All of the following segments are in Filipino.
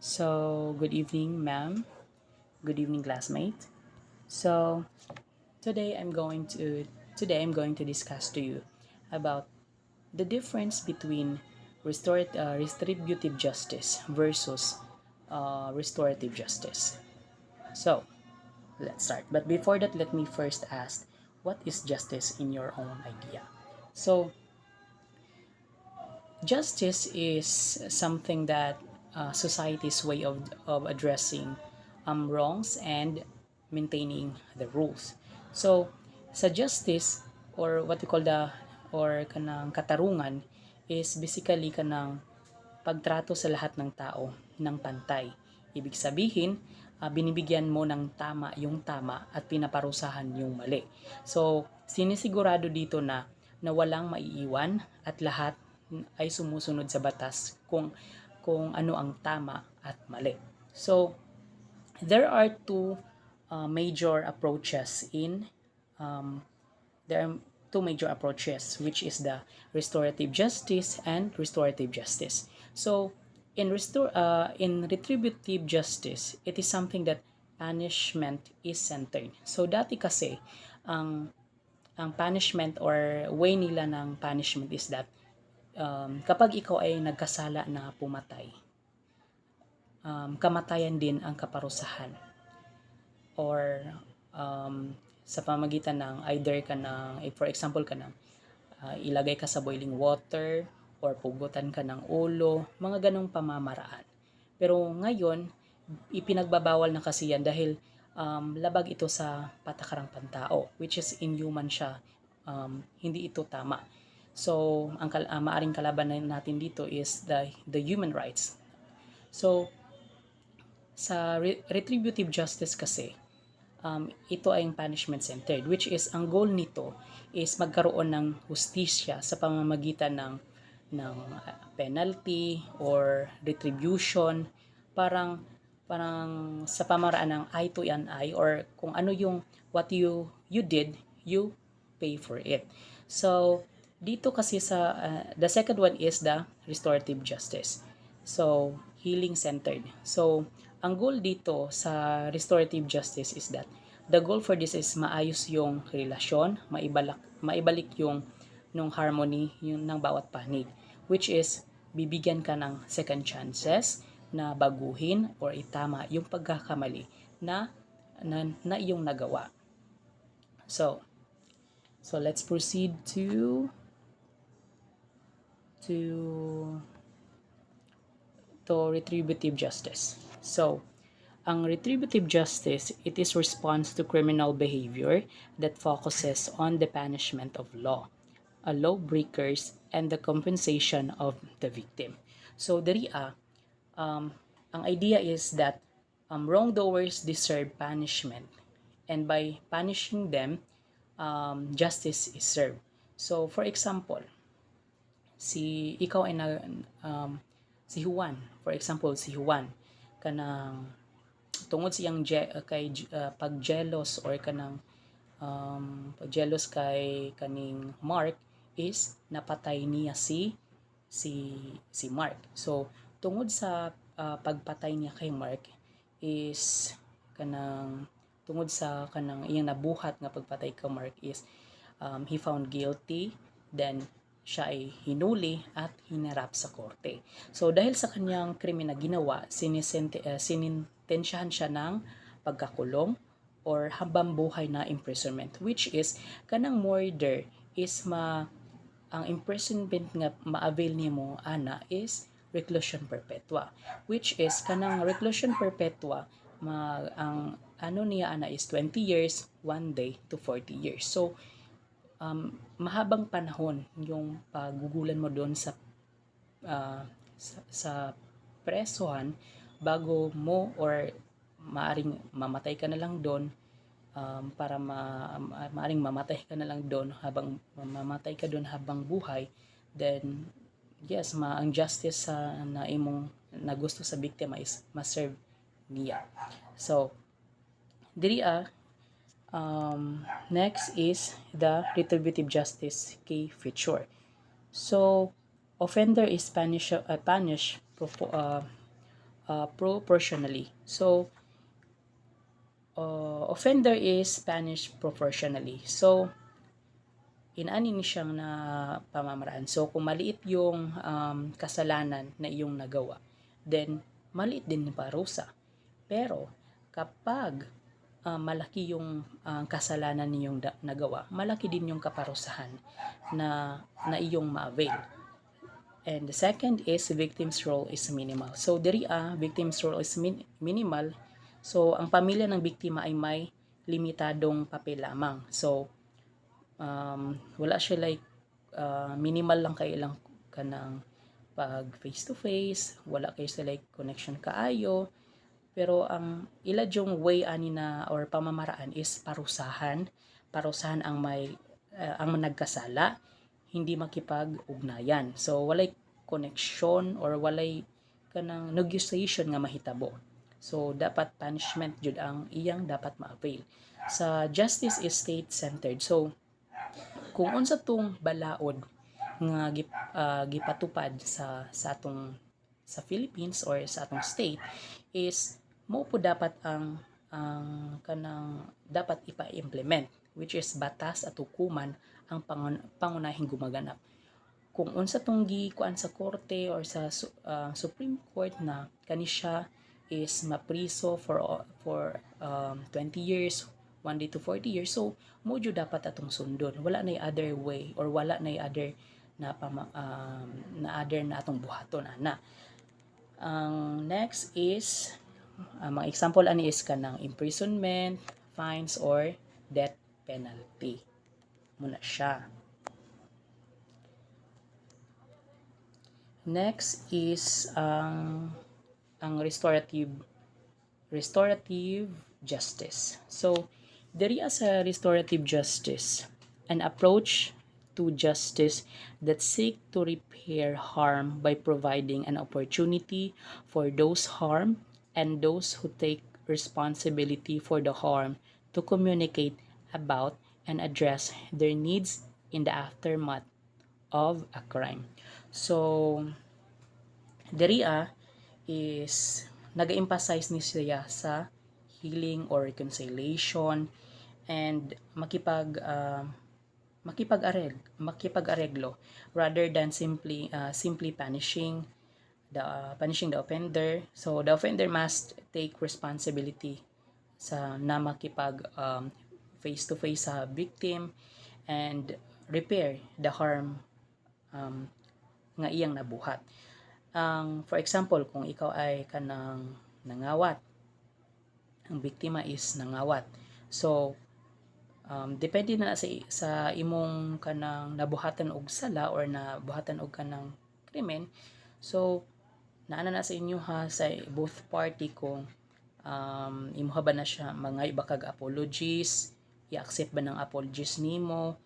So, good evening, ma'am. Good evening, classmate. So, today I'm going to discuss to you about the difference between retributive justice versus restorative justice. So, let's start. But before that, let me first ask, what is justice in your own idea? So, justice is something that society's way of addressing wrongs and maintaining the rules. So, sa justice or what we call the or kanang katarungan is basically kanang pagtrato sa lahat ng tao ng pantay. Ibig sabihin, binibigyan mo ng tama yung tama at pinaparusahan yung mali. So, sinisigurado dito na walang maiiwan at lahat ay sumusunod sa batas kung ano ang tama at mali. So, there are major approaches in um, there are two major approaches, which is the restorative justice and restorative justice. So, in retributive justice, it is something that punishment is centered. So, dati kasi ang ang punishment or way nila ng punishment is that kapag ikaw ay nagkasala na pumatay, kamatayan din ang kaparusahan or sa pamagitan ng either ka ng, for example ka ng ilagay ka sa boiling water or pugutan ka ng ulo, mga ganong pamamaraan. Pero ngayon, ipinagbabawal na kasi yan dahil labag ito sa patakarang pantao, which is inhuman siya, hindi ito tama. So, ang maaring kalaban natin dito is the human rights. So, sa retributive justice kasi, ito ay punishment centered, which is ang goal nito is magkaroon ng hustisya sa pamamagitan ng penalty or retribution, parang parang sa pamaraan ng eye to an eye, or kung ano yung what you did, you pay for it. So dito kasi sa the second one is the restorative justice. So healing centered. So ang goal dito sa restorative justice is that the goal for this is maayos yung relasyon, maibalik yung nung harmony yung ng bawat panig, which is bibigyan ka ng second chances na baguhin or itama yung pagkakamali na iyong nagawa. So let's proceed to retributive justice. So, ang retributive justice, it is response to criminal behavior that focuses on the punishment of lawbreakers, and the compensation of the victim. So, ang idea is that wrongdoers deserve punishment, and by punishing them, justice is served. So, for example, si ikaw ay si Juan, for example, si Juan kanang tungod siyang pag jealous or kanang pag jealous kay kaning Mark is napatay niya si Mark. So tungod sa pagpatay niya kay Mark is kanang tungod sa kanang iyang nabuhat nga pagpatay kay Mark is he found guilty, then siya ay hinuli at hinarap sa korte. So dahil sa kanyang krimen na ginawa, sinintensyahan siya ng pagkakulong or habang buhay na imprisonment, which is kanang murder is ang imprisonment nga ma-avail nimo ana is reclusion perpetua, which is kanang reclusion perpetua ang ano niya ana is 20 years, 1 day to 40 years. So mahabang panahon yung pagugulan mo doon sa presohan bago mo or maaring mamatay ka na lang doon, maaring mamatay ka na lang doon habang mamatay ka doon habang buhay, then yes, ang justice na imong na gusto sa biktima is ma-serve niya. So diri next is the retributive justice key feature. So, offender is punished proportionally. So offender is punished proportionally. So inani ni siyang na pamamaraan. So kung maliit yung kasalanan na iyong nagawa, then maliit din yung parusa. Pero kapag malaki yung kasalanan niyong nagawa, malaki din yung kaparusahan na iyong ma-avail. And the second is victim's role is minimal. So diri victim's role is minimal. So ang pamilya ng biktima ay may limitadong papel lamang. So wala siya like minimal lang kayo lang kanang pag face to face, wala kayo sa like connection kaayo. Pero ang ila yung way ani na or pamamaraan is parusahan ang may ang nagkasala, hindi makipag-ugnayan. So walay connection or walay kanang negotiation nga mahitabo. So dapat punishment jud ang iyang dapat ma-avail. Sa justice is state-centered. So kung unsa tong balaod nga gipatupad sa atong sa Philippines or sa atong state is mo po dapat ang kanang dapat ipa-implement, which is batas at hukuman ang pangunahing gumaganap. Kung unsa tong gikuan sa korte or sa Supreme Court na kani siya is mapriso for 20 years, 1 day to 40 years, so mo jud dapat atong sundon. Wala na other way or wala na other na atong buhaton ana. Ang next is mga example ani is kanang imprisonment, fines or death penalty. Muna siya. Next is ang restorative justice. So there is a restorative justice, an approach to justice that seek to repair harm by providing an opportunity for those harmed and those who take responsibility for the harm to communicate about and address their needs in the aftermath of a crime. So diri is nag-emphasize ni siya sa healing or reconciliation and makipag-areglo rather than simply punishing the offender. So the offender must take responsibility sa na makipag face to face sa victim and repair the harm nga iyang nabuhat. For example, kung ikaw ay kanang nangawat, ang biktima is nangawat. So depende na sa imong kanang nabuhatan og sala or nabuhatan og kanang krimen. So naana na sa inyo sa both party kung imuha ba na siya mga ibakag apologies, i-accept ba ng apologies nimo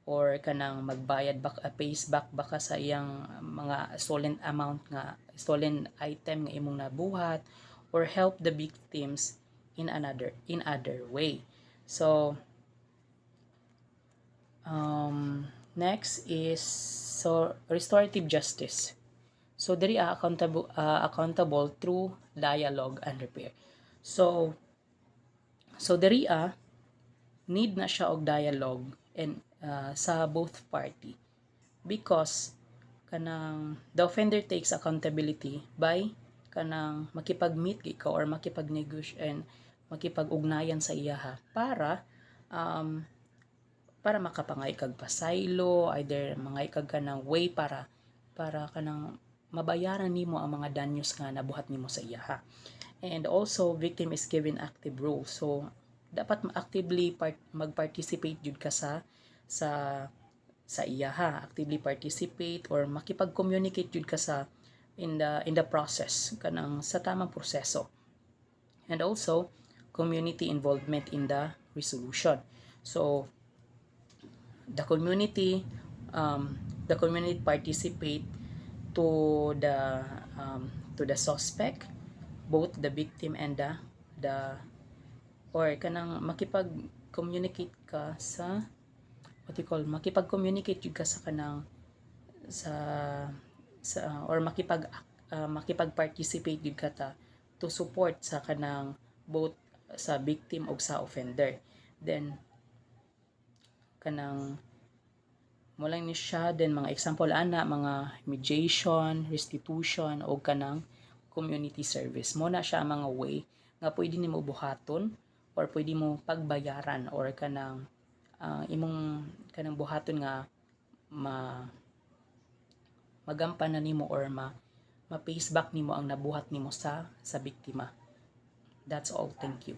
or kanang magbayad pays back baka sa iyang mga stolen item nga imong nabuhat or help the victims in other way. So next is restorative justice. So diri accountable through dialogue and repair. So diri need na siya og dialogue and sa both party because kanang the offender takes accountability by kanang makipag-meet ka or makipag-negotiate and makipag-ugnayan sa iyaha para makapangay kag pasaylo, either mangay kag kanang way para kanang mabayaran nimo ang mga danyos nga nabuhat nimo sa iyaha. And also victim is given active role. So dapat actively mag-participate jud ka sa iyaha, actively participate or makipag-communicate jud ka sa in the process kanang sa tamang proseso. And also community involvement in the resolution. So the community participate to the suspect, both the victim and the or kanang makipag-communicate ka sa makipag-communicate jud ka sa kanang sa or makipag-participate jud ka ta to support sa kanang both sa victim ug sa offender. Then kanang mo lang ni siya, then mga example ana mga mediation, restitution o kanang community service. Mo na siya ang mga way nga pwede nimo buhaton or pwede mo pagbayaran or kanang imong kanang buhaton nga magampanan nimo or ma-face back nimo ang nabuhat nimo sa biktima. That's all. Thank you.